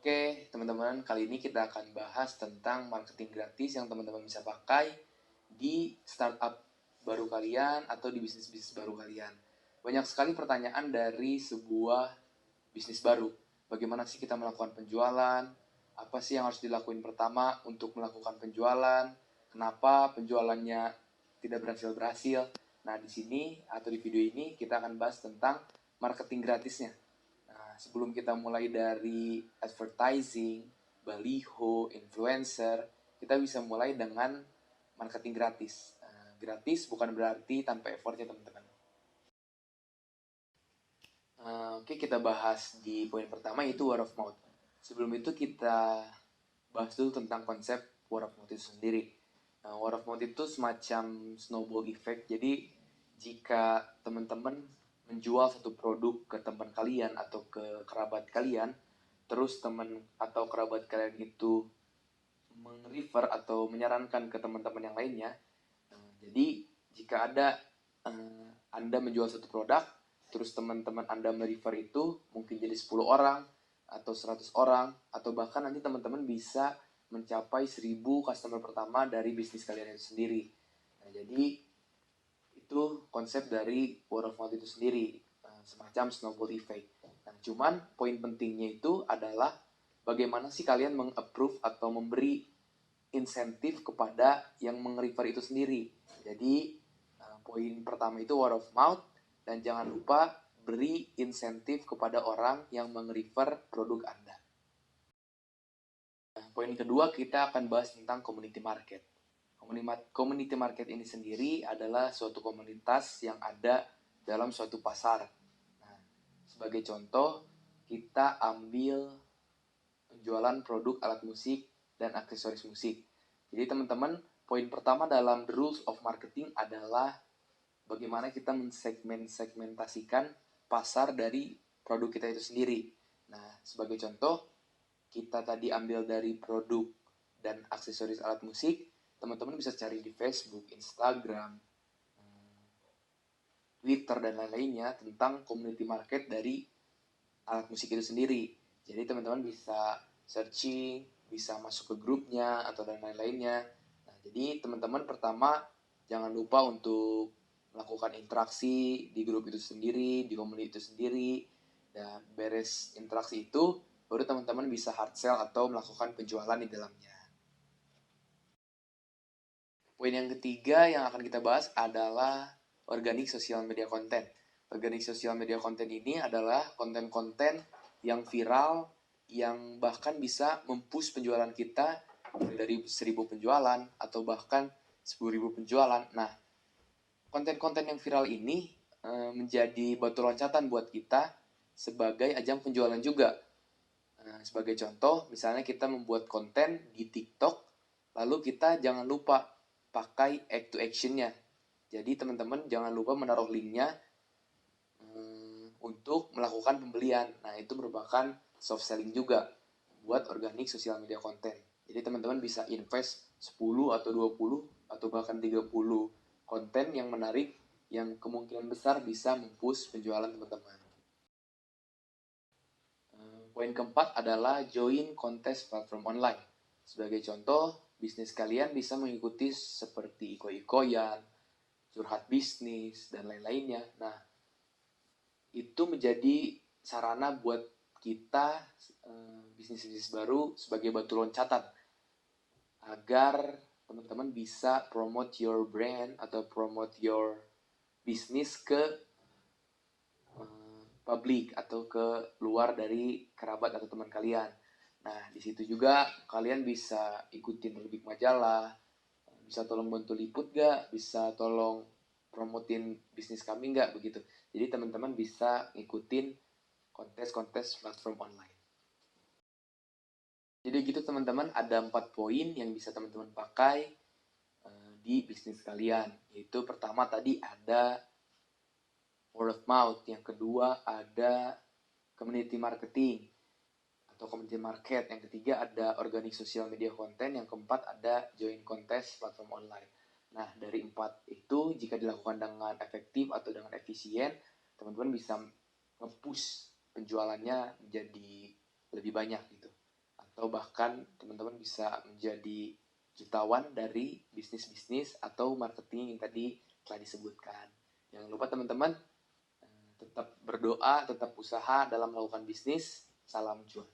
Oke, teman-teman, kali ini kita akan bahas tentang marketing gratis yang teman-teman bisa pakai di startup baru kalian atau di bisnis-bisnis baru kalian. Banyak sekali pertanyaan dari sebuah bisnis baru. Bagaimana sih kita melakukan penjualan? Apa sih yang harus dilakuin pertama untuk melakukan penjualan? Kenapa penjualannya tidak berhasil-berhasil? Nah, di sini atau di video ini kita akan bahas tentang marketing gratisnya. Nah, sebelum kita mulai dari advertising, baliho, influencer, kita bisa mulai dengan marketing gratis. Nah, gratis bukan berarti tanpa effortnya teman-teman. Oke, kita bahas di poin pertama yaitu word of mouth. Sebelum itu kita bahas dulu tentang konsep word of mouth itu sendiri. Nah, word of mouth itu semacam snowball effect. Jadi jika teman-teman menjual satu produk ke teman kalian atau ke kerabat kalian, terus teman atau kerabat kalian itu meng-refer atau menyarankan ke teman-teman yang lainnya. Jadi jika ada Anda menjual satu produk, terus teman-teman Anda merefer itu mungkin jadi 10 orang atau 100 orang, atau bahkan nanti teman-teman bisa mencapai 1000 customer pertama dari bisnis kalian itu sendiri. Nah, jadi itu konsep dari word of mouth itu sendiri, semacam snowball effect. Nah, cuman poin pentingnya itu adalah bagaimana sih kalian meng-approve atau memberi insentif kepada yang meng-refer itu sendiri. Jadi poin pertama itu word of mouth, dan jangan lupa beri insentif kepada orang yang meng-refer produk Anda. Nah, poin kedua kita akan bahas tentang community market. Community market ini sendiri adalah suatu komunitas yang ada dalam suatu pasar. Nah, sebagai contoh, kita ambil penjualan produk alat musik dan aksesoris musik. Jadi teman-teman, poin pertama dalam the rules of marketing adalah bagaimana kita mensegmentasikan pasar dari produk kita itu sendiri. Nah, sebagai contoh, kita tadi ambil dari produk dan aksesoris alat musik, teman-teman bisa cari di Facebook, Instagram, Twitter, dan lain-lainnya tentang community market dari alat musik itu sendiri. Jadi teman-teman bisa searching, bisa masuk ke grupnya atau dan lain-lainnya. Nah, jadi teman-teman pertama jangan lupa untuk melakukan interaksi di grup itu sendiri, di komunitas itu sendiri, dan beres interaksi itu baru teman-teman bisa hard sell atau melakukan penjualan di dalamnya. Poin yang ketiga yang akan kita bahas adalah organic social media content. Organic social media content ini adalah konten-konten yang viral, yang bahkan bisa mempush penjualan kita dari 1000 penjualan atau bahkan 10.000 penjualan. Nah, konten-konten yang viral ini menjadi batu loncatan buat kita sebagai ajang penjualan juga. Sebagai contoh, misalnya kita membuat konten di TikTok, lalu kita jangan lupa pakai act to action-nya. Jadi teman-teman jangan lupa menaruh linknya untuk melakukan pembelian. Nah, itu merupakan soft selling juga buat organic social media content. Jadi teman-teman bisa invest 10 atau 20 atau bahkan 30 konten yang menarik yang kemungkinan besar bisa mempush penjualan teman-teman. Poin keempat adalah join kontes platform online. Sebagai contoh, bisnis kalian bisa mengikuti seperti iko-ikoyan, curhat bisnis, dan lain-lainnya. Nah, itu menjadi sarana buat kita bisnis-bisnis baru sebagai batu loncatan agar teman-teman bisa promote your brand atau promote your bisnis ke publik atau ke luar dari kerabat atau teman kalian. Nah, di situ juga kalian bisa ikutin rubrik majalah, bisa tolong bantu liput gak, bisa tolong promotin bisnis kami gak, begitu. Jadi teman-teman bisa ikutin kontes-kontes platform online. Jadi gitu teman-teman, ada 4 poin yang bisa teman-teman pakai di bisnis kalian. Yaitu pertama tadi ada word of mouth, yang kedua ada community marketing atau community market, yang ketiga ada organic social media content, yang keempat ada join contest platform online. Nah, dari 4 itu jika dilakukan dengan efektif atau dengan efisien, teman-teman bisa nge-push penjualannya menjadi lebih banyak gitu. atau bahkan teman-teman bisa menjadi jutawan dari bisnis-bisnis atau marketing yang tadi telah disebutkan. Jangan lupa teman-teman tetap berdoa, tetap usaha dalam melakukan bisnis. Salam cuan.